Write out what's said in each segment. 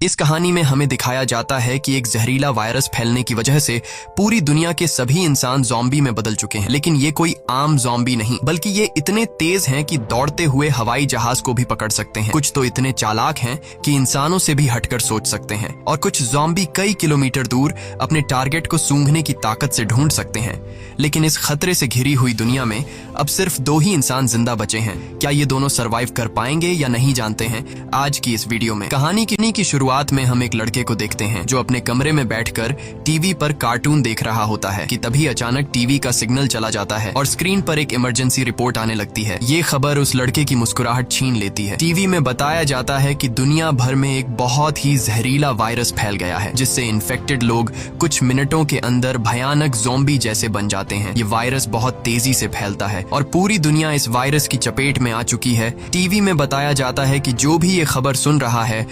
इस कहानी में हमें दिखाया जाता है कि एक जहरीला वायरस फैलने की वजह से पूरी दुनिया के सभी इंसान ज़ॉम्बी में बदल चुके हैं। लेकिन ये कोई आम ज़ॉम्बी नहीं, बल्कि ये इतने तेज हैं कि दौड़ते हुए हवाई जहाज को भी पकड़ सकते हैं। कुछ तो इतने चालाक हैं कि इंसानों से भी हटकर सोच सकते हैं, और कुछ ज़ॉम्बी कई किलोमीटर दूर अपने टारगेट को सूंघने की ताकत से ढूंढ सकते हैं। लेकिन इस खतरे से घिरी हुई दुनिया में अब सिर्फ 2 ही इंसान जिंदा बचे हैं। क्या ये दोनों सरवाइव कर पाएंगे या नहीं, जानते हैं आज की इस वीडियो में। कहानी की शुरुआत में हम एक लड़के को देखते हैं जो अपने कमरे में बैठकर टीवी पर कार्टून देख रहा होता है कि तभी अचानक टीवी का सिग्नल चला जाता है और स्क्रीन पर एक इमरजेंसी रिपोर्ट आने लगती है। ये खबर उस लड़के की मुस्कुराहट छीन लेती है। टीवी में बताया जाता है कि दुनिया भर में एक बहुत ही जहरीला वायरस फैल गया है, जिससे इन्फेक्टेड लोग कुछ मिनटों के अंदर भयानक ज़ॉम्बी जैसे बन जाते हैं। ये वायरस बहुत तेजी से फैलता है और पूरी दुनिया इस वायरस की चपेट में आ चुकी है। टीवी में बताया जाता है कि जो भी ये खबर सुन रहा है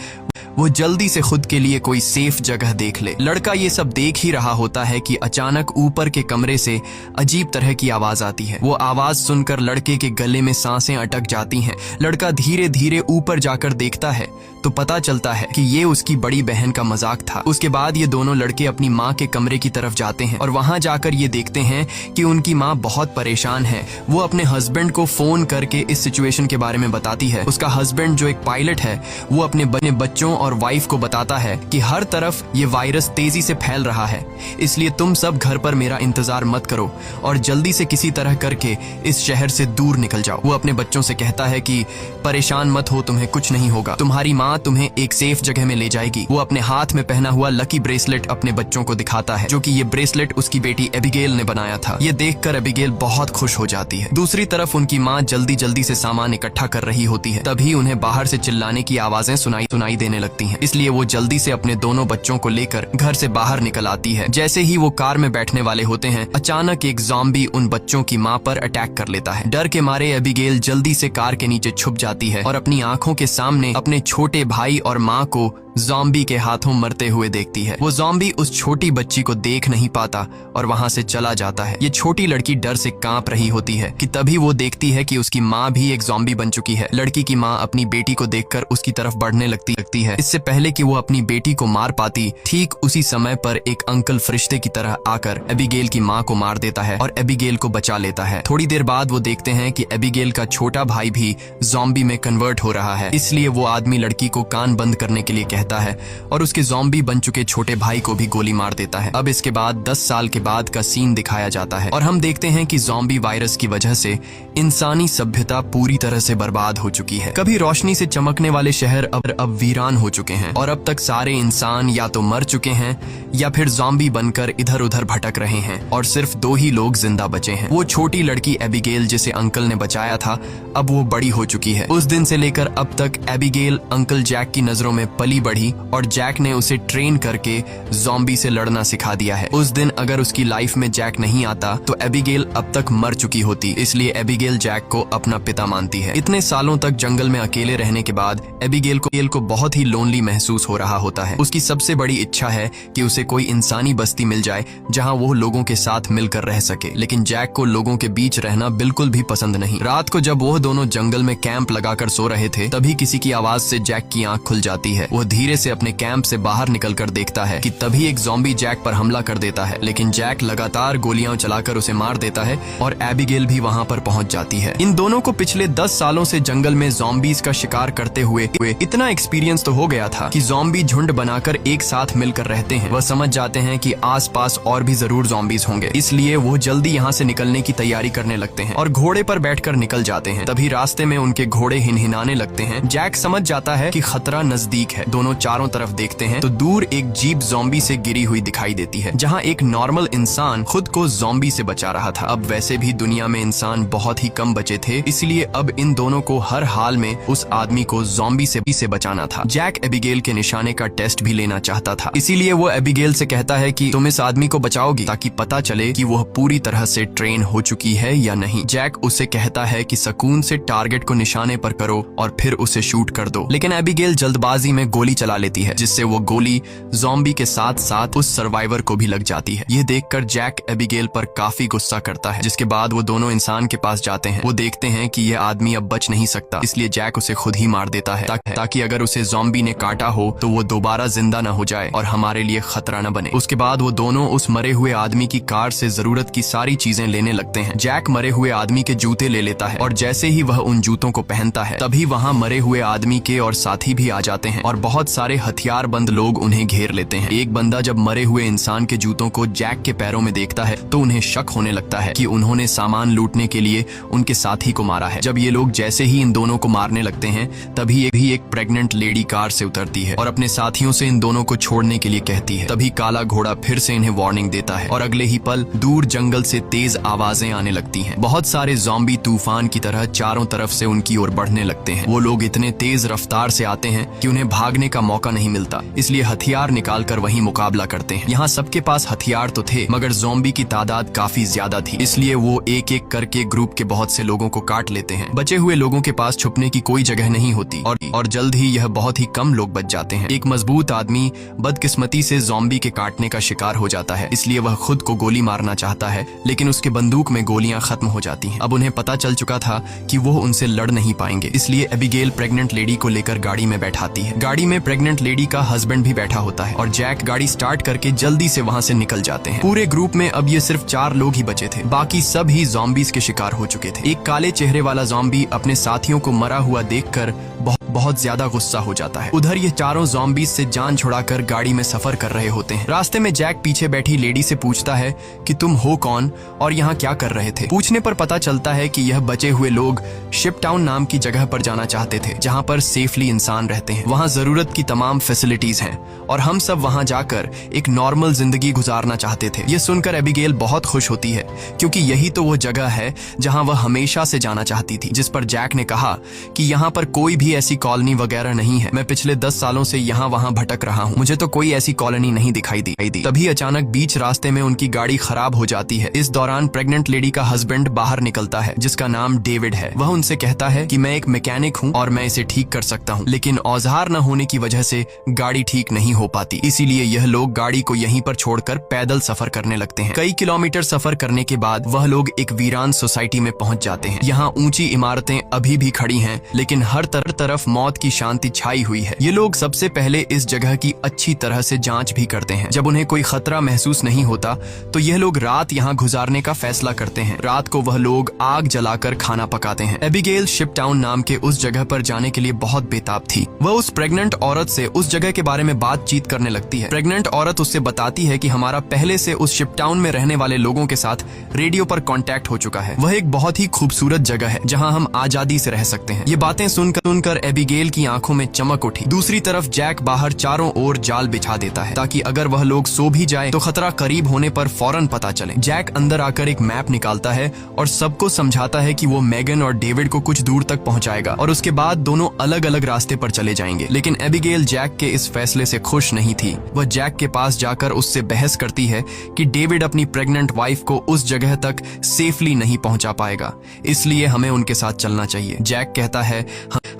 वो जल्दी से खुद के लिए कोई सेफ जगह देख ले। लड़का ये सब देख ही रहा होता है कि अचानक ऊपर के कमरे से अजीब तरह की आवाज आती है। वो आवाज सुनकर लड़के के गले में सांसें अटक जाती हैं। लड़का धीरे धीरे ऊपर जाकर देखता है तो पता चलता है कि ये उसकी बड़ी बहन का मजाक था। उसके बाद ये दोनों लड़के अपनी माँ के कमरे की तरफ जाते हैं और वहां जाकर ये देखते हैं कि उनकी माँ बहुत परेशान है। वो अपने हस्बैंड को फोन करके इस सिचुएशन के बारे में बताती है। उसका हस्बैंड जो एक पायलट है, वो अपने बच्चों और वाइफ को बताता है कि हर तरफ ये वायरस तेजी से फैल रहा है, इसलिए तुम सब घर पर मेरा इंतजार मत करो और जल्दी से किसी तरह करके इस शहर से दूर निकल जाओ। वो अपने बच्चों से कहता है कि परेशान मत हो, तुम्हें कुछ नहीं होगा, तुम्हारी माँ तुम्हें एक सेफ जगह में ले जाएगी। वो अपने हाथ में पहना हुआ लकी ब्रेसलेट अपने बच्चों को दिखाता है, जो कि ये ब्रेसलेट उसकी बेटी एबिगेल ने बनाया था। ये देखकर एबिगेल बहुत खुश हो जाती है। दूसरी तरफ उनकी माँ जल्दी जल्दी से सामान इकट्ठा कर रही होती है। तभी उन्हें बाहर से चिल्लाने की आवाजें सुनाई देने लगती हैं। इसलिए वो जल्दी से अपने दोनों बच्चों को लेकर घर से बाहर निकल आती है। जैसे ही वो कार में बैठने वाले होते हैं, अचानक एक ज़ॉम्बी उन बच्चों की माँ पर अटैक कर लेता है। डर के मारे एबिगेल जल्दी से कार के नीचे छुप जाती है और अपनी आंखों के सामने अपने छोटे भाई और माँ को ज़ॉम्बी के हाथों मरते हुए देखती है। वो ज़ॉम्बी उस छोटी बच्ची को देख नहीं पाता और वहां से चला जाता है। ये छोटी लड़की डर से कांप रही होती है कि तभी वो देखती है कि उसकी माँ भी एक ज़ॉम्बी बन चुकी है। लड़की की माँ अपनी बेटी को देखकर उसकी तरफ बढ़ने लगती है। इससे पहले कि वो अपनी बेटी को मार पाती, ठीक उसी समय पर एक अंकल फरिश्ते की तरह आकर एबिगेल की माँ को मार देता है और एबिगेल को बचा लेता है। थोड़ी देर बाद वो देखते हैं कि एबिगेल का छोटा भाई भी ज़ॉम्बी में कन्वर्ट हो रहा है। इसलिए वो आदमी लड़की को कान बंद करने के लिए कहता है और उसके ज़ॉम्बी बन चुके छोटे भाई को भी गोली मार देता है। अब इसके बाद 10 साल के बाद का सीन दिखाया जाता है और हम देखते हैं कि ज़ॉम्बी वायरस की वजह से इंसानी सभ्यता पूरी तरह से बर्बाद हो चुकी है। कभी रोशनी से चमकने वाले शहर अब वीरान हो चुके हैं और अब तक सारे इंसान या तो मर चुके हैं या फिर ज़ॉम्बी बनकर इधर उधर भटक रहे हैं और सिर्फ 2 ही लोग जिंदा बचे हैं। वो छोटी लड़की एबिगेल जिसे अंकल ने बचाया था, अब वो बड़ी हो चुकी है। उस दिन से लेकर अब तक एबिगेल अंकल जैक की नजरों में पली बढ़ी और जैक ने उसे ट्रेन करके ज़ॉम्बी से लड़ना सिखा दिया है। उस दिन अगर उसकी लाइफ में जैक नहीं आता तो एबिगेल अब तक मर चुकी होती, इसलिए एबिगेल जैक को अपना पिता मानती है। इतने सालों तक जंगल में अकेले रहने के बाद एबिगेल को बहुत ही लोनली महसूस हो रहा होता है। उसकी सबसे बड़ी इच्छा है कि उसे कोई इंसानी बस्ती मिल जाए जहां वो लोगों के साथ मिलकर रह सके, लेकिन जैक को लोगों के बीच रहना बिल्कुल भी पसंद नहीं। रात को जब वो दोनों जंगल में कैंप लगाकर सो रहे थे, तभी किसी की आवाज से जैक की आंख खुल जाती है। वो धीरे से अपने कैंप से बाहर निकलकर देखता है कि तभी एक ज़ॉम्बी जैक पर हमला कर देता है, लेकिन जैक लगातार गोलियां चलाकर उसे मार देता है और एबिगेल भी वहां पर पहुंच जाती है। इन दोनों को पिछले 10 सालों से जंगल में ज़ॉम्बीज का शिकार करते हुए इतना एक्सपीरियंस तो हो गया था कि ज़ॉम्बी झुंड बनाकर एक साथ मिलकर रहते हैं। वह समझ जाते हैं कि आसपास और भी जरूर ज़ॉम्बीज होंगे, इसलिए वो जल्दी यहाँ से निकलने की तैयारी करने लगते हैं और घोड़े पर बैठकर निकल जाते हैं। तभी रास्ते में उनके घोड़े हिनहिनाने लगते हैं। जैक समझ जाता है कि खतरा नजदीक है। दोनों चारों तरफ देखते हैं तो दूर एक जीप ज़ॉम्बी से गिरी हुई दिखाई देती है, जहाँ एक नॉर्मल इंसान खुद को ज़ॉम्बी से बचा रहा था। अब वैसे भी दुनिया में इंसान बहुत ही कम बचे थे, इसलिए अब इन दोनों को हर हाल में उस आदमी को ज़ॉम्बी से बचाना था। जैक एबिगेल के निशाने का टेस्ट भी लेना चाहता था, इसीलिए वो एबिगेल से कहता है कि तुम इस आदमी को बचाओगी ताकि पता चले कि वह पूरी तरह से ट्रेन हो चुकी है या नहीं। जैक उसे कहता है कि सुकून से टारगेट को निशाने पर करो और फिर उसे शूट कर दो, लेकिन एबिगेल जल्दबाजी में गोली चला लेती है, जिससे वो गोली ज़ॉम्बी के साथ साथ उस सर्वाइवर को भी लग जाती है। यह देखकर जैक एबिगेल पर काफी गुस्सा करता है, जिसके बाद वो दोनों इंसान के पास जाते हैं। वो देखते हैं कि यह आदमी अब बच नहीं सकता, इसलिए जैक उसे खुद ही मार देता है ताकि अगर उसे ज़ॉम्बी ने काटा हो तो वो दोबारा जिंदा न हो जाए और हमारे लिए खतरा न बने। उसके बाद वो दोनों उस मरे हुए आदमी की कार से जरूरत की सारी चीजें लेने लगते हैं। जैक मरे हुए आदमी के जूते ले लेता है और जैसे ही वह उन जूतों को पहनता है तभी वहाँ मरे हुए आदमी के और साथी भी आ जाते हैं और बहुत सारे हथियारबंद लोग उन्हें घेर लेते हैं। एक बंदा जब मरे हुए इंसान के जूतों को जैक के पैरों में देखता है तो उन्हें शक होने लगता है कि उन्होंने सामान लूटने के लिए उनके साथी को मारा है। जब ये लोग जैसे ही इन दोनों को मारने लगते हैं तभी एक प्रेग्नेंट लेडी कार से उतरती है और अपने साथियों से इन दोनों को छोड़ने के लिए कहती है। तभी काला घोड़ा फिर से इन्हें वार्निंग देता है और अगले ही पल दूर जंगल से तेज आवाजें आने लगती हैं। बहुत सारे ज़ॉम्बी तूफान की तरह चारों तरफ से उनकी ओर बढ़ने लगते हैं। वो लोग इतने तेज रफ्तार से आते हैं कि उन्हें भागने का मौका नहीं मिलता, इसलिए हथियार निकालकर वहीं मुकाबला करते हैं। यहाँ सबके पास हथियार तो थे मगर ज़ॉम्बी की तादाद काफी ज्यादा थी, इसलिए वो एक एक करके ग्रुप के बहुत से लोगों को काट लेते हैं। बचे हुए लोगों के पास छुपने की कोई जगह नहीं होती और जल्द ही यह बहुत ही कम लोग बच जाते हैं। एक मजबूत आदमी बदकिस्मती से ज़ॉम्बी के काटने का शिकार हो जाता है, इसलिए वह खुद को गोली मारना चाहता है, लेकिन उसके बंदूक में गोलियां खत्म हो जाती हैं। अब उन्हें पता चल चुका था कि वो उनसे लड़ नहीं पाएंगे, इसलिए एबिगेल प्रेग्नेंट लेडी को लेकर गाड़ी में बैठाती है। गाड़ी में प्रेग्नेंट लेडी का हस्बैंड भी बैठा होता है और जैक गाड़ी स्टार्ट करके जल्दी से वहाँ से निकल जाते हैं। पूरे ग्रुप में अब ये सिर्फ 4 लोग ही बचे थे, बाकी सब ही ज़ॉम्बीज के शिकार हो चुके थे। एक काले चेहरे वाला ज़ॉम्बी अपने साथियों को मरा हुआ देखकर बहुत ज्यादा गुस्सा हो जाता है। उधर ये चारों ज़ॉम्बीज से जान छुड़ाकर गाड़ी में सफर कर रहे होते हैं। रास्ते में जैक पीछे बैठी लेडी से पूछता है कि तुम हो कौन और यहाँ क्या कर रहे थे। पूछने पर पता चलता है कि यह बचे हुए लोग शिपटाउन नाम की जगह पर जाना चाहते थे, जहाँ पर सेफली इंसान रहते हैं। वहाँ जरूरत की तमाम फैसिलिटीज हैं और हम सब वहाँ जाकर एक नॉर्मल जिंदगी गुजारना चाहते थे। ये सुनकर एबिगेल बहुत खुश होती है क्योंकि यही तो वो जगह है जहाँ वह हमेशा से जाना चाहती थी। जिस पर जैक ने कहा कि यहाँ पर कोई भी ऐसी कॉलोनी वगैरह नहीं है, मैं पिछले 10 सालों से यहाँ वहाँ भटक रहा हूँ, मुझे तो कोई ऐसी कॉलोनी नहीं दिखाई दी। तभी अचानक बीच रास्ते में उनकी गाड़ी खराब हो जाती है। इस दौरान प्रेग्नेंट लेडी का हस्बैंड बाहर निकलता है जिसका नाम डेविड है। वह उनसे कहता है कि मैं एक मैकेनिक हूँ और मैं इसे ठीक कर सकता हूँ, लेकिन औजार न होने की वजह से गाड़ी ठीक नहीं हो पाती, इसीलिए यह लोग गाड़ी को यहीं पर छोड़कर पैदल सफर करने लगते हैं। कई किलोमीटर सफर करने के बाद वह लोग एक वीरान सोसाइटी में पहुंच जाते हैं। यहाँ ऊंची इमारतें अभी भी खड़ी हैं, लेकिन हर तरफ मौत की शांति छाई हुई है। ये लोग सबसे पहले इस जगह की अच्छी तरह से जांच भी करते हैं। जब उन्हें कोई खतरा महसूस नहीं होता तो यह लोग रात यहाँ गुजारने का फैसला करते हैं। रात को वह लोग आग जलाकर खाना पकाते हैं। एबिगेल शिपटाउन नाम के उस जगह पर जाने के लिए बहुत बेताब थी। वह उस प्रेग्नेंट औरत से उस जगह के बारे में बातचीत करने लगती है। प्रेग्नेंट औरत उससे बताती है कि हमारा पहले से उस शिपटाउन में रहने वाले लोगों के साथ रेडियो पर कांटेक्ट हो चुका है। वह एक बहुत ही खूबसूरत जगह है जहां हम आजादी से रह सकते हैं। ये बातें सुनकर एबिगेल की आंखों में चमक उठी। दूसरी तरफ जैक बाहर चारों ओर जाल बिछा देता है ताकि अगर वह लोग सो भी जाए तो खतरा करीब होने पर फौरन पता चले। जैक अंदर आकर एक मैप निकालता है और सबको समझाता है कि वो मेगन और डेविड को कुछ दूर तक पहुंचाएगा और उसके बाद दोनों अलग अलग रास्ते पर चले जाएंगे। लेकिन एबिगेल जैक के इस फैसले से खुश नहीं थी। वह जैक के पास जाकर उससे बहस करती है कि डेविड अपनी प्रेग्नेंट वाइफ को उस जगह तक सेफली नहीं पहुंचा पाएगा, इसलिए हमें उनके साथ चलना चाहिए। जैक कहता है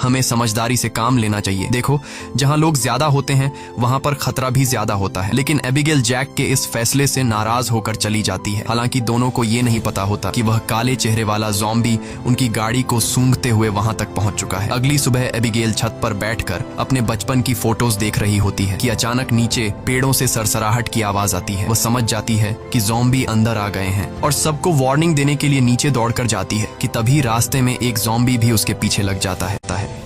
हमें समझदारी से काम लेना चाहिए। देखो, जहां लोग ज्यादा होते हैं वहां पर खतरा भी ज्यादा होता है। लेकिन एबिगेल जैक के इस फैसले से नाराज होकर चली जाती है। हालांकि दोनों को ये नहीं पता होता कि वह काले चेहरे वाला ज़ॉम्बी उनकी गाड़ी को सूंघते हुए वहां तक पहुंच चुका है। अगली सुबह एबिगेल छत पर बैठकर अपने बचपन की फोटोज देख रही होती है कि अचानक नीचे पेड़ों से सरसराहट की आवाज आती है। वह समझ जाती है कि ज़ॉम्बी अंदर आ गए हैं और सबको वार्निंग देने के लिए नीचे दौड़कर जाती है कि तभी रास्ते में एक ज़ॉम्बी भी उसके पीछे लग जाता है।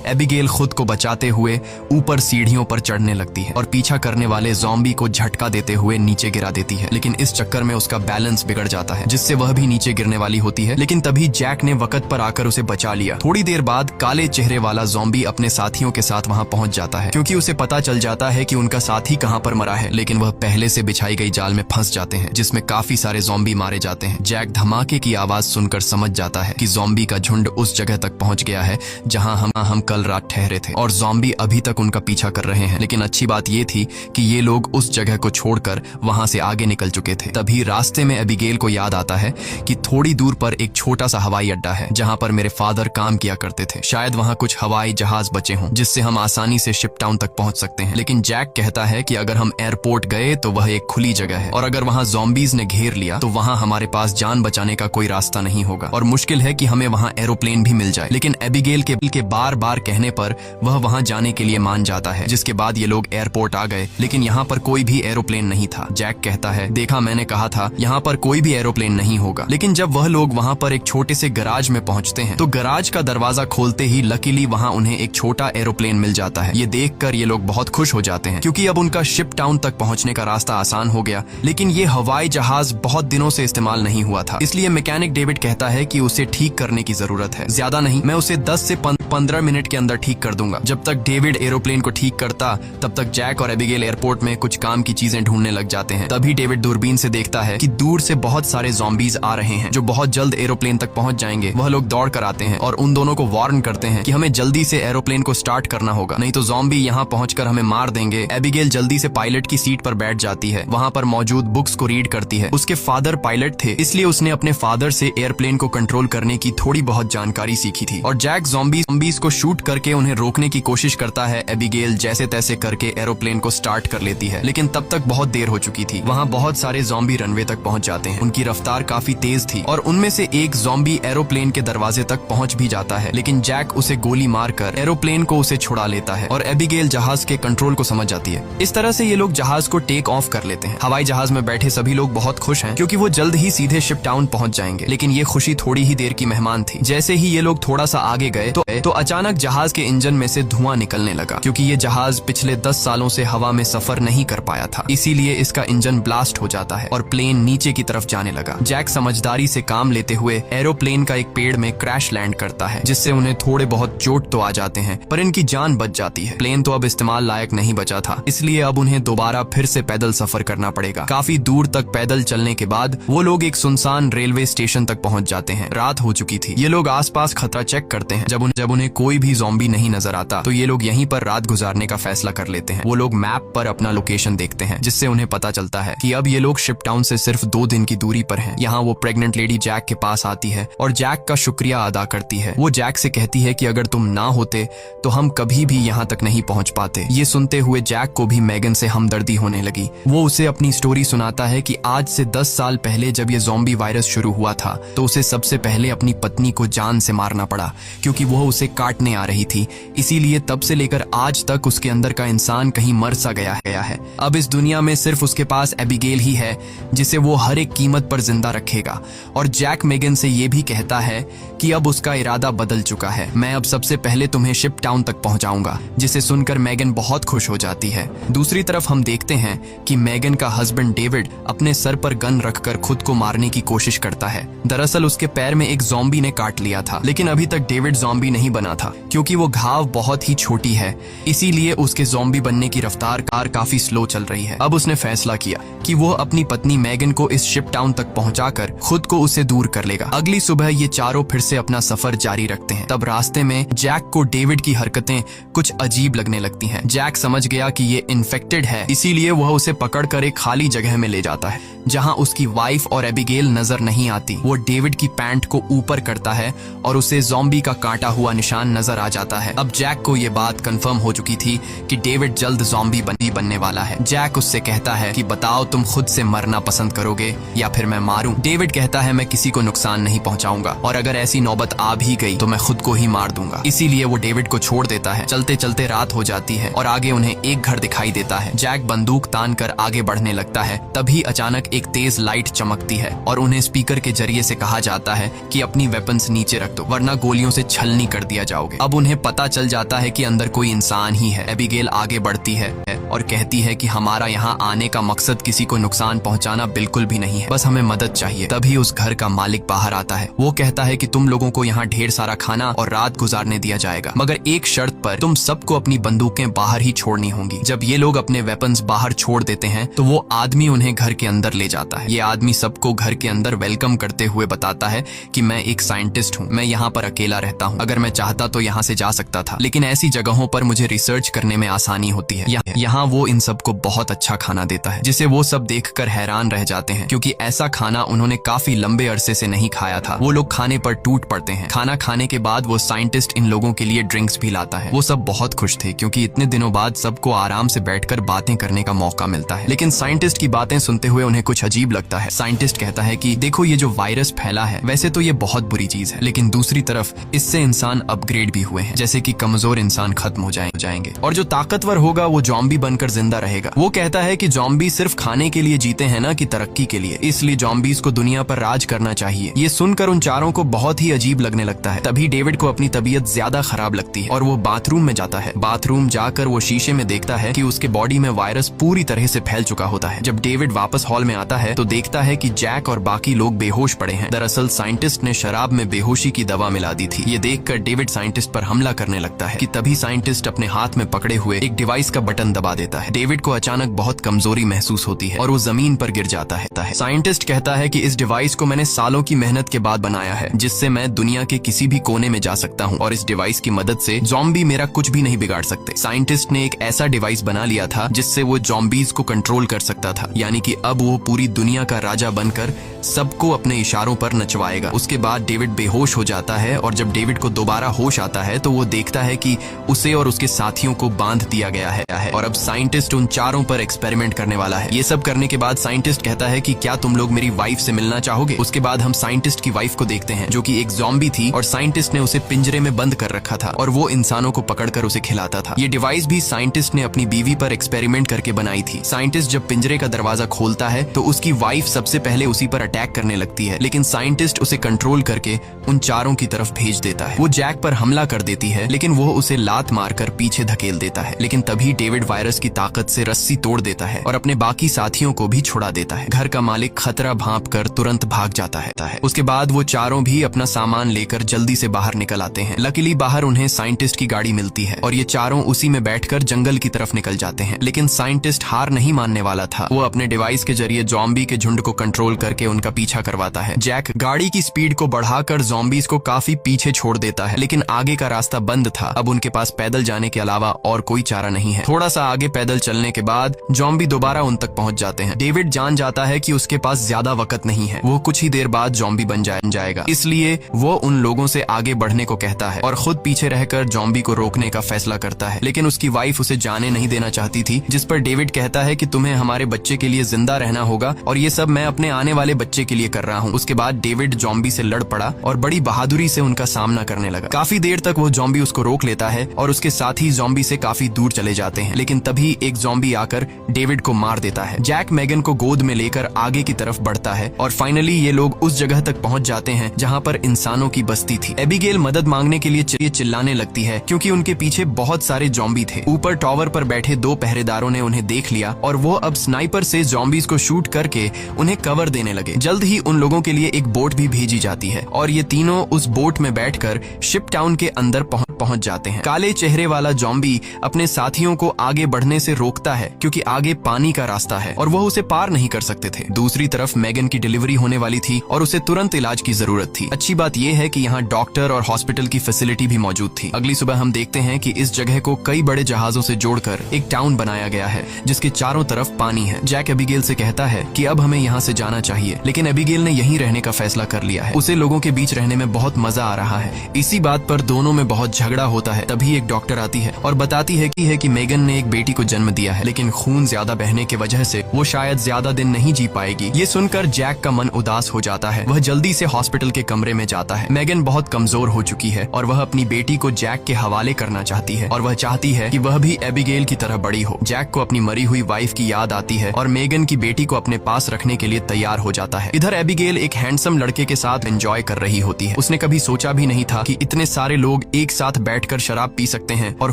एबिगेल खुद को बचाते हुए ऊपर सीढ़ियों पर चढ़ने लगती है और पीछा करने वाले ज़ॉम्बी को झटका देते हुए नीचे गिरा देती है। लेकिन इस चक्कर में उसका बैलेंस बिगड़ जाता है जिससे वह भी नीचे गिरने वाली होती है। लेकिन तभी जैक ने वक्त पर आकर उसे बचा लिया। थोड़ी देर बाद काले चेहरे वाला ज़ॉम्बी अपने साथियों के साथ वहां पहुंच जाता है क्योंकि उसे पता चल जाता है कि उनका साथी कहां पर मरा है। लेकिन वह पहले से बिछाई गई जाल में फंस जाते हैं जिसमें काफी सारे ज़ॉम्बी मारे जाते हैं। जैक धमाके की आवाज सुनकर समझ जाता है कि ज़ॉम्बी का झुंड उस जगह तक पहुंच गया है जहां हम कल रात ठहरे थे और ज़ॉम्बी अभी तक उनका पीछा कर रहे हैं। लेकिन अच्छी बात ये थी कि ये लोग उस जगह को छोड़कर वहां से आगे निकल चुके थे। तभी रास्ते में एबिगेल को याद आता है कि थोड़ी दूर पर एक छोटा सा हवाई अड्डा है जहां पर मेरे फादर काम किया करते थे। शायद वहां कुछ हवाई जहाज बचे हों जिससे हम आसानी से शिप टाउन तक पहुंच सकते हैं। लेकिन जैक कहता है कि अगर हम एयरपोर्ट गए तो वह एक खुली जगह है और अगर वहां ज़ॉम्बीज ने घेर लिया तो वहां हमारे पास जान बचाने का कोई रास्ता नहीं होगा और मुश्किल है कि हमें वहां एरोप्लेन भी मिल जाए। लेकिन एबिगेल के बार बार कहने पर वह वहां जाने के लिए मान जाता है, जिसके बाद ये लोग एयरपोर्ट आ गए। लेकिन यहाँ पर कोई भी एरोप्लेन नहीं था। जैक कहता है, देखा, मैंने कहा था यहाँ पर कोई भी एरोप्लेन नहीं होगा। लेकिन जब वह लोग वहां पर एक छोटे से गराज में पहुंचते हैं तो गराज का दरवाजा खोलते ही लकीली वहां उन्हें एक छोटा एरोप्लेन मिल जाता है। ये देखकर ये लोग बहुत खुश हो जाते हैं क्योंकि अब उनका शिप टाउन तक पहुंचने का रास्ता आसान हो गया। लेकिन ये हवाई जहाज बहुत दिनों से इस्तेमाल नहीं हुआ था, इसलिए मैकेनिक डेविड कहता है कि उसे ठीक करने की जरूरत है। ज्यादा नहीं, मैं उसे 10 से 15 मिनट के अंदर ठीक कर दूंगा। जब तक डेविड एरोप्लेन को ठीक करता तब तक जैक और एबिगेल एयरपोर्ट में कुछ काम की चीजें ढूंढने लग जाते हैं। तभी डेविड दूरबीन से देखता है कि दूर से बहुत सारे ज़ॉम्बीज आ रहे हैं जो बहुत जल्द एरोप्लेन तक पहुंच जाएंगे। वह लोग दौड़ कर आते हैं और उन दोनों को वार्न करते हैं कि हमें जल्दी से एरोप्लेन को स्टार्ट करना होगा, नहीं तो ज़ॉम्बी यहाँ पहुंचकर हमें मार देंगे। एबिगेल जल्दी से पायलट की सीट पर बैठ जाती है, वहां पर मौजूद बुक्स को रीड करती है। उसके फादर पायलट थे, इसलिए उसने अपने फादर से एयरप्लेन को कंट्रोल करने की थोड़ी बहुत जानकारी सीखी थी। और जैक ज़ॉम्बीज को शूट करके उन्हें रोकने की कोशिश करता है। एबिगेल जैसे तैसे करके एरोप्लेन को स्टार्ट कर लेती है, लेकिन तब तक बहुत देर हो चुकी थी। वहाँ बहुत सारे ज़ॉम्बी रनवे तक पहुंच जाते हैं। उनकी रफ्तार काफी तेज थी और उनमें से एक ज़ॉम्बी एरोप्लेन के दरवाजे तक पहुंच भी जाता है, लेकिन जैक उसे गोली मारकर एरोप्लेन को उसे छुड़ा लेता है और एबिगेल जहाज के कंट्रोल को समझ जाती है। इस तरह से ये लोग जहाज को टेक ऑफ कर लेते हैं। हवाई जहाज में बैठे सभी लोग बहुत खुश हैं क्योंकि वो जल्द ही सीधे शिप टाउन पहुंच जाएंगे। लेकिन ये खुशी थोड़ी ही देर की मेहमान थी। जैसे ही ये लोग थोड़ा सा आगे गए तो अचानक जहाज के इंजन में से धुआं निकलने लगा क्योंकि ये जहाज पिछले 10 सालों से हवा में सफर नहीं कर पाया था, इसीलिए इसका इंजन ब्लास्ट हो जाता है और प्लेन नीचे की तरफ जाने लगा। जैक समझदारी से काम लेते हुए एरोप्लेन का एक पेड़ में क्रैश लैंड करता है, जिससे उन्हें थोड़े बहुत चोट तो आ जाते हैं पर इनकी जान बच जाती है। प्लेन तो अब इस्तेमाल लायक नहीं बचा था, इसलिए अब उन्हें दोबारा फिर से पैदल सफर करना पड़ेगा। काफी दूर तक पैदल चलने के बाद वो लोग एक सुनसान रेलवे स्टेशन तक पहुंच जाते हैं। रात हो चुकी थी। ये लोग आसपास खतरा चेक करते हैं। जब उन्हें कोई भी ज़ॉम्बी नहीं नजर आता तो ये लोग यहीं पर रात गुजारने का फैसला कर लेते हैं। वो लोग मैप पर अपना लोकेशन देखते हैं, जिससे उन्हें पता चलता है कि अब ये लोग शिप टाउन से सिर्फ 2 दिन की दूरी पर हैं। यहाँ वो प्रेग्नेंट लेडी जैक के पास आती है और जैक का शुक्रिया अदा करती है। वो जैक से कहती है कि अगर तुम ना होते तो हम कभी भी यहाँ तक नहीं पहुँच पाते। ये सुनते हुए जैक को भी मैगन से हमदर्दी होने लगी। वो उसे अपनी स्टोरी सुनाता है कि आज से 10 साल पहले जब ये ज़ॉम्बी वायरस शुरू हुआ था तो उसे सबसे पहले अपनी पत्नी को जान से मारना पड़ा क्योंकि वो उसे काटने आ रही थी। इसीलिए तब से लेकर आज तक उसके अंदर का इंसान कहीं मर सा गया है। अब इस दुनिया में सिर्फ उसके पास एबिगेल ही है जिसे वो हर एक कीमत पर जिंदा रखेगा। और जैक मैगन से ये भी कहता है कि अब उसका इरादा बदल चुका है। मैं अब सबसे पहले तुम्हें शिप टाउन तक पहुंचाऊंगा, जिसे सुनकर मैगन बहुत खुश हो जाती है। दूसरी तरफ हम देखते हैं कि मैगन का हस्बैंड डेविड अपने सर पर गन रखकर खुद को मारने की कोशिश करता है। दरअसल उसके पैर में एक ज़ॉम्बी ने काट लिया था, लेकिन अभी तक डेविड ज़ॉम्बी नहीं बना था क्योंकि वो घाव बहुत ही छोटी है, इसीलिए उसके ज़ॉम्बी बनने की रफ्तार काफी स्लो चल रही है। अब उसने फैसला किया कि वो अपनी पत्नी मैगन को इस शिप टाउन तक पहुंचाकर खुद को उससे दूर कर लेगा। अगली सुबह ये चारों फिर से अपना सफर जारी रखते हैं। तब रास्ते में जैक को डेविड की हरकतें कुछ अजीब लगने लगती हैं। जैक समझ गया कि ये इन्फेक्टेड है, इसीलिए वह उसे पकड़कर एक खाली जगह में ले जाता है जहां उसकी वाइफ और एबिगेल नजर नहीं आती। वो डेविड की पैंट को ऊपर करता है और उसे ज़ॉम्बी का काटा हुआ निशान नजर आ जाता है। अब जैक को ये बात कंफर्म हो चुकी थी कि डेविड जल्द ज़ॉम्बी बनने वाला है। जैक उससे कहता है कि बताओ तुम खुद से मरना पसंद करोगे या फिर मैं मारूं। डेविड कहता है मैं किसी को नुकसान नहीं पहुंचाऊंगा और अगर ऐसी नौबत आ भी गई तो मैं खुद को ही मार दूंगा। इसीलिए वो डेविड को छोड़ देता है। चलते चलते रात हो जाती है और आगे उन्हें एक घर दिखाई देता है। जैक बंदूक तान कर आगे बढ़ने लगता है। तभी अचानक एक तेज लाइट चमकती है और उन्हें स्पीकर के जरिए से कहा जाता है कि अपनी वेपन्स नीचे रख दो वरना गोलियों से छलनी कर दिया जाओगे। अब उन्हें पता चल जाता है कि अंदर कोई इंसान ही है। एबिगेल आगे बढ़ती है और कहती है कि हमारा यहाँ आने का मकसद किसी को नुकसान पहुँचाना बिल्कुल भी नहीं है, बस हमें मदद चाहिए। तभी उस घर का मालिक बाहर आता है। वो कहता है कि तुम लोगों को यहाँ ढेर सारा खाना और रात गुजारने दिया जाएगा, मगर एक शर्त पर, तुम सबको अपनी बंदूकें बाहर ही छोड़नी होंगी। जब ये लोग अपने वेपन्स बाहर छोड़ देते हैं तो वो आदमी उन्हें घर के अंदर ले जाता है। ये आदमी सबको घर के अंदर वेलकम करते हुए बताता है कि मैं एक साइंटिस्ट हूँ, मैं यहाँ पर अकेला रहता हूँ, अगर मैं चाहता तो यहाँ से जा सकता था, लेकिन ऐसी जगहों पर मुझे रिसर्च करने में आसानी होती है। यहाँ वो इन सबको बहुत अच्छा खाना देता है, जिसे वो सब देखकर हैरान रह जाते हैं, क्योंकि ऐसा खाना उन्होंने काफी लंबे अरसे से नहीं खाया था। वो लोग खाने पर टूट पड़ते हैं। खाना खाने के बाद वो साइंटिस्ट इन लोगों के लिए ड्रिंक्स भी लाता है। वो सब बहुत खुश थे, क्योंकि इतने दिनों बाद सबको आराम से बैठकर बातें करने का मौका मिलता है। लेकिन साइंटिस्ट की बातें सुनते हुए उन्हें कुछ अजीब लगता है। साइंटिस्ट कहता है कि देखो, ये जो वायरस फैला है, वैसे तो ये बहुत बुरी चीज है, लेकिन दूसरी तरफ इससे इंसान अपग्रेड भी हुए हैं, जैसे कि कमजोर इंसान खत्म हो जाएंगे और जो ताकतवर होगा वो जॉम्बी बनकर जिंदा रहेगा। वो कहता है कि जॉम्बी सिर्फ खाने के लिए जीते हैं ना कि तरक्की के लिए, इसलिए जॉम्बीज को दुनिया पर राज करना चाहिए। ये सुनकर उन चारों को बहुत ही अजीब लगने लगता है। तभी डेविड को अपनी तबीयत ज्यादा खराब लगती है और वो बाथरूम में जाता है। बाथरूम जाकर वो शीशे में देखता है कि उसके बॉडी में वायरस पूरी तरह से फैल चुका होता है। जब डेविड वापस हॉल में आता है तो देखता है कि जैक और बाकी लोग बेहोश पड़े हैं। दरअसल साइंटिस्ट ने शराब में बेहोशी की दवा मिला दी थी। ये देखकर डेविड साइंटिस्ट पर हमला करने लगता है कि तभी साइंटिस्ट अपने हाथ में पकड़े हुए एक डिवाइस का बटन दबा देता है। डेविड को अचानक बहुत कमजोरी महसूस होती है और वो जमीन पर गिर जाता है। साइंटिस्ट कहता है कि इस डिवाइस को मैंने सालों की मेहनत के बाद बनाया है, जिससे मैं दुनिया के किसी भी कोने में जा सकता हूँ और इस डिवाइस की मदद से ज़ॉम्बी मेरा कुछ भी नहीं बिगाड़ सकते। साइंटिस्ट ने एक ऐसा डिवाइस बना लिया था जिससे वो ज़ॉम्बीज को कंट्रोल कर सकता था, यानी कि अब वो पूरी दुनिया का राजा बनकर सबको अपने इशारों पर नचवाएगा। उसके बाद डेविड बेहोश हो जाता है और जब डेविड को दोबारा होश आता है तो वो देखता है कि उसे और उसके साथियों को बांध दिया गया है और अब साइंटिस्ट उन चारों पर एक्सपेरिमेंट करने वाला है। ये सब करने के बाद साइंटिस्ट कहता है कि क्या तुम लोग मेरी वाइफ से मिलना चाहोगे। उसके बाद हम साइंटिस्ट की वाइफ को देखते हैं, जो कि एक ज़ॉम्बी थी और साइंटिस्ट ने उसे पिंजरे में बंद कर रखा था और वो इंसानों को पकड़कर उसे खिलाता था। ये डिवाइस भी साइंटिस्ट ने अपनी बीवी पर एक्सपेरिमेंट करके बनाई थी। साइंटिस्ट जब पिंजरे का दरवाजा खोलता है तो उसकी वाइफ सबसे पहले उसी पर अटैक करने लगती है, लेकिन साइंटिस्ट उसे कंट्रोल करके उन चारों की तरफ भेज देता है। वो जैक पर हमला कर देती है, लेकिन वो उसे लात मारकर पीछे धकेल देता है। लेकिन तभी डेविड वायरस की ताकत से रस्सी तोड़ देता है और अपने बाकी साथियों को भी छुड़ा देता है। घर का मालिक खतरा भांप कर तुरंत भाग जाता है। उसके बाद वो चारों भी अपना सामान लेकर जल्दी से बाहर निकल आते हैं। लकीली बाहर उन्हें साइंटिस्ट की गाड़ी मिलती है और ये चारों उसी में बैठकर जंगल की तरफ निकल जाते हैं। लेकिन साइंटिस्ट हार नहीं मानने वाला था। वो अपने डिवाइस के जरिए ज़ॉम्बी के झुंड को कंट्रोल करके उनका पीछा करवाता है। जैक गाड़ी की स्पीड को बढ़ाकर ज़ॉम्बीज को काफी पीछे छोड़ देता है, लेकिन आगे का रास्ता बंद था। अब उनके पास पैदल जाने के अलावा और कोई चारा नहीं है। थोड़ा सा आगे पैदल चलने के बाद ज़ॉम्बी दोबारा उन तक पहुंच जाते हैं। डेविड जान जाता है कि उसके पास ज्यादा वक्त नहीं है, वो कुछ ही देर बाद ज़ॉम्बी बन जाएगा, इसलिए वो उन लोगों से आगे बढ़ने को कहता है और खुद पीछे रहकर ज़ॉम्बी को रोकने का फैसला करता है। लेकिन उसकी वाइफ उसे जाने नहीं देना चाहती थी, जिस पर डेविड कहता है कि तुम्हें हमारे बच्चे के लिए जिंदा रहना होगा और ये सब मैं अपने आने वाले बच्चे के लिए कर रहा हूँ। उसके बाद डेविड ज़ॉम्बी से लड़ पड़ा और बड़ी बहादुरी से उनका सामना करने लगा। काफी देर तक वो ज़ॉम्बी उसको रोक लेता है और उसके साथी ज़ॉम्बी से काफी दूर चले जाते हैं, लेकिन तभी एक ज़ॉम्बी आकर डेविड को मार देता है। जैक मेगन को गोद में लेकर आगे की तरफ बढ़ता है और फाइनली ये लोग उस जगह तक पहुंच जाते हैं जहां पर इंसानों की बस्ती थी। एबिगेल मदद मांगने के लिए चिल्लाने लगती है, क्योंकि उनके पीछे बहुत सारे ज़ॉम्बी थे। ऊपर टावर पर बैठे 2 पहरेदारों ने उन्हें देख लिया और वो अब स्नाइपर से ज़ॉम्बीज को शूट करके उन्हें कवर देने लगे। जल्द ही उन लोगों के लिए एक बोट भी भेजी जाती है और ये तीनों उस बोट में बैठकर शिप टाउन के अंदर पहुंच जाते हैं। काले चेहरे वाला ज़ॉम्बी अपने साथियों को आगे बढ़ने से रोकता है, क्योंकि आगे पानी का रास्ता है और वह उसे पार नहीं कर सकते थे। दूसरी तरफ मेगन की डिलीवरी होने वाली थी और उसे तुरंत इलाज की जरूरत थी। अच्छी बात यह है कि यहाँ डॉक्टर और हॉस्पिटल की फैसिलिटी भी मौजूद थी। अगली सुबह हम देखते हैं कि इस जगह को कई बड़े जहाजों से जोड़कर एक टाउन बनाया गया है, जिसके चारों तरफ पानी है। जैक एबिगेल से कहता है कि अब हमें यहाँ से जाना चाहिए, लेकिन एबिगेल ने यहीं रहने का फैसला कर लिया है। उसे लोगों के बीच रहने में बहुत मजा आ रहा है। इसी बात पर दोनों में बहुत झगड़ा होता है। तभी एक डॉक्टर आती है और बताती है कि मेगन ने एक बेटी को जन्म दिया है, लेकिन खून ज्यादा बहने की वजह से वो शायद ज्यादा दिन नहीं जी पाएगी। ये सुनकर जैक का मन उदास हो जाता है। वह जल्दी से हॉस्पिटल के कमरे में जाता है। मेगन बहुत कमजोर हो चुकी है और वह अपनी बेटी को जैक के हवाले करना चाहती है और वह चाहती है कि वह भी एबिगेल की तरह बड़ी हो। जैक को अपनी मरी हुई वाइफ की याद आती है और मेगन की बेटी को अपने पास रखने के लिए तैयार हो जाता है। इधर एबिगेल एक हैंडसम लड़के के साथ एंजॉय कर रही होती है। उसने कभी सोचा भी नहीं था कि इतने सारे लोग एक साथ बैठकर शराब पी सकते हैं और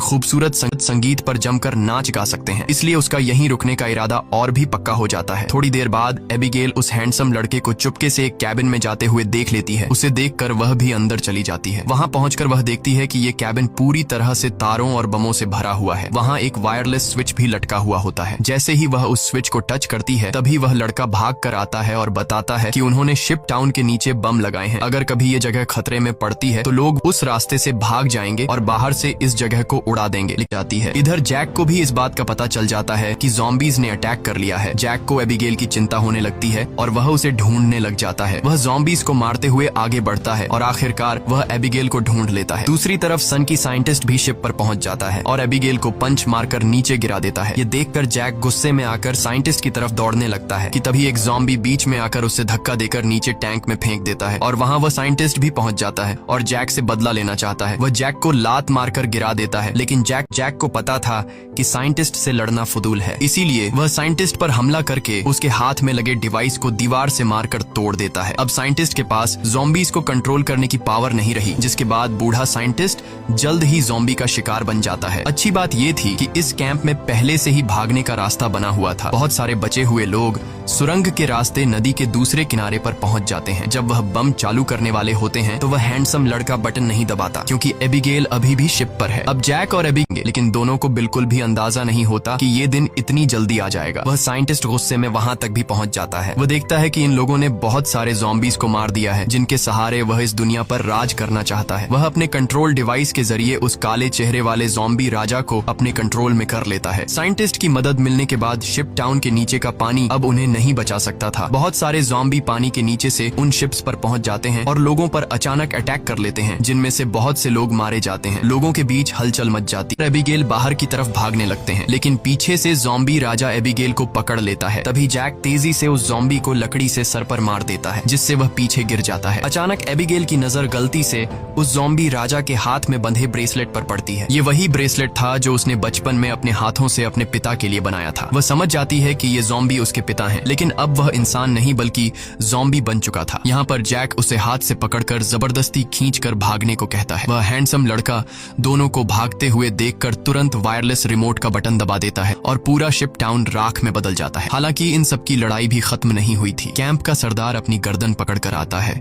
खूबसूरत संगीत पर जमकर नाच गा सकते हैं, इसलिए उसका यहीं रुकने का इरादा और भी पक्का हो जाता है। थोड़ी देर बाद एबिगेल उस हैंडसम लड़के को चुपके से एक कैबिन में जाते हुए देख लेती है। उसे देखकर वह भी अंदर चली जाती है। वहां पहुंचकर वह देखती है कि ये कैबिन पूरी तरह से तारों और बमों से भरा हुआ है। वहां एक वायरलेस स्विच भी लटका हुआ होता है। जैसे ही वह उस स्विच को टच करती है, तभी वह लड़का भाग कर आता है और बताता है कि उन्होंने शिप टाउन के नीचे बम लगाए हैं। अगर कभी ये जगह खतरे में पड़ती है तो लोग उस रास्ते से भाग जाएंगे और बाहर से इस जगह को उड़ा देंगे। लिख जाती है। इधर जैक को भी इस बात का पता चल जाता है कि ज़ॉम्बीज़ ने अटैक कर लिया है। जैक को एबिगेल की चिंता होने लगती है और वह उसे ढूंढने लग जाता है। वह ज़ॉम्बीज़ को मारते हुए आगे बढ़ता है और आखिरकार वह एबिगेल को ढूंढ लेता है। दूसरी तरफ सन की साइंटिस्ट भी शिप पर पहुंच जाता है और एबिगेल को पंच मारकर नीचे गिरा देता है। ये देखकर जैक गुस्से में आकर साइंटिस्ट की तरफ दौड़ने लगता है कि तभी एक ज़ॉम्बी बीच में आकर उसे धक्का देकर नीचे टैंक में फेंक देता है और वहाँ वह साइंटिस्ट भी पहुंच जाता है और जैक से बदला लेना चाहता है। वह जैक को लात मारकर गिरा देता है, लेकिन जैक को पता था कि साइंटिस्ट से लड़ना फुदूल है, इसीलिए वह साइंटिस्ट पर हमला करके उसके हाथ में लगे डिवाइस को दीवार से मारकर तोड़ देता है। अब साइंटिस्ट के पास ज़ॉम्बीज़ को कंट्रोल करने की पावर नहीं रही, जिसके बाद बूढ़ा साइंटिस्ट जल्द ही ज़ॉम्बी का शिकार बन जाता है। अच्छी बात यह थी कि इस कैंप में पहले से ही भागने का रास्ता बना हुआ था। बहुत सारे बचे हुए लोग सुरंग के रास्ते नदी के दूसरे किनारे पर पहुंच जाते हैं। जब वह बम चालू करने वाले होते हैं तो वह हैंडसम लड़का बटन नहीं दबाता, क्योंकि एबिगेल अभी भी शिप पर है। अब जैक और एबिगेल, लेकिन दोनों को बिल्कुल भी अंदाजा नहीं होता कि ये दिन इतनी जल्दी आ जाएगा। वह साइंटिस्ट गुस्से में वहां तक भी पहुंच जाता है। वह देखता है कि इन लोगों ने बहुत सारे ज़ॉम्बीज़ को मार दिया है, जिनके सहारे वह इस दुनिया पर राज करना चाहता है। वह अपने कंट्रोल डिवाइस के जरिए उस काले चेहरे वाले ज़ॉम्बी राजा को अपने कंट्रोल में कर लेता है। साइंटिस्ट की मदद मिलने के बाद शिप टाउन के नीचे का पानी अब उन्हें नहीं बचा सकता था। बहुत सारे ज़ॉम्बी पानी के नीचे से उन शिप्स पर पहुंच जाते हैं और लोगों पर अचानक अटैक कर लेते हैं, जिनमें से बहुत से लोग मारे जाते हैं। लोगों के बीच हलचल मच जाती है। एबिगेल बाहर की तरफ भागने लगते हैं, लेकिन पीछे से ज़ॉम्बी राजा एबिगेल को पकड़ लेता है। तभी जैक तेजी से उस ज़ॉम्बी को लकड़ी से सर पर मार देता है, जिससे वह पीछे गिर जाता है। अचानक एबिगेल की नजर गलती से उस ज़ॉम्बी राजा के हाथ में बंधे ब्रेसलेट पर पड़ती है। ये वही ब्रेसलेट था जो उसने बचपन में अपने हाथों से अपने पिता के लिए बनाया था। वह समझ जाती है कि ये ज़ॉम्बी उसके पिता हैं, लेकिन अब वह इंसान नहीं बल्कि ज़ॉम्बी बन चुका था। यहाँ पर जैक उसे हाथ से पकड़कर जबरदस्ती खींचकर भागने को कहता है। वह हैंडसम लड़का दोनों को भागते हुए देखकर तुरंत वायरलेस रिमोट का बटन दबा देता है और पूरा शिप टाउन राख में बदल जाता है। हालांकि इन सब की लड़ाई भी खत्म नहीं हुई थी। कैंप का सरदार अपनी गर्दन पकड़कर आता है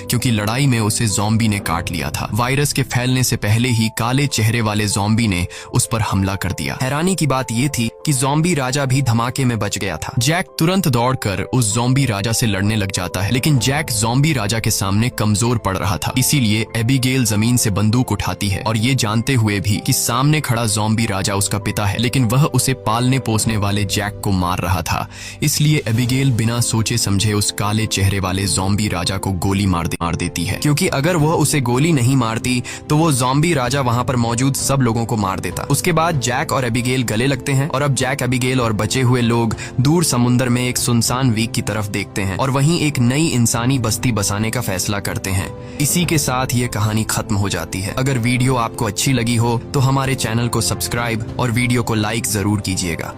क्योंकि लड़ाई में उसे ज़ॉम्बी ने काट लिया था। वायरस के फैलने से पहले ही काले चेहरे वाले ज़ॉम्बी ने उस पर हमला कर दिया। हैरानी की बात यह थी कि ज़ॉम्बी राजा भी धमाके में बच गया था। जैक तुरंत दौड़कर उस ज़ॉम्बी राजा से लड़ने लग जाता है, लेकिन जैक ज़ॉम्बी राजा के सामने कमजोर पड़ रहा था। इसीलिए एबिगेल जमीन से बंदूक उठाती है और ये जानते हुए भी कि सामने खड़ा ज़ॉम्बी राजा उसका पिता है, लेकिन वह उसे पालने पोसने वाले जैक को मार रहा था। इसलिए एबिगेल बिना सोचे समझे उस काले चेहरे वाले ज़ॉम्बी राजा को गोली मार देती है, क्योंकि अगर वह उसे गोली नहीं मारती तो वो ज़ॉम्बी राजा वहां पर मौजूद सब लोगों को मार देता। उसके बाद जैक और एबिगेल गले लगते हैं और अब जैक, एबिगेल और बचे हुए लोग दूर समुद्र में एक सुनसान द्वीप की तरफ देखते हैं और वहीं एक नई इंसानी बस्ती बसाने का फैसला करते हैं। इसी के साथ ये कहानी खत्म हो जाती है। अगर वीडियो आपको अच्छी लगी हो तो हमारे चैनल को सब्सक्राइब और वीडियो को लाइक जरूर कीजिएगा।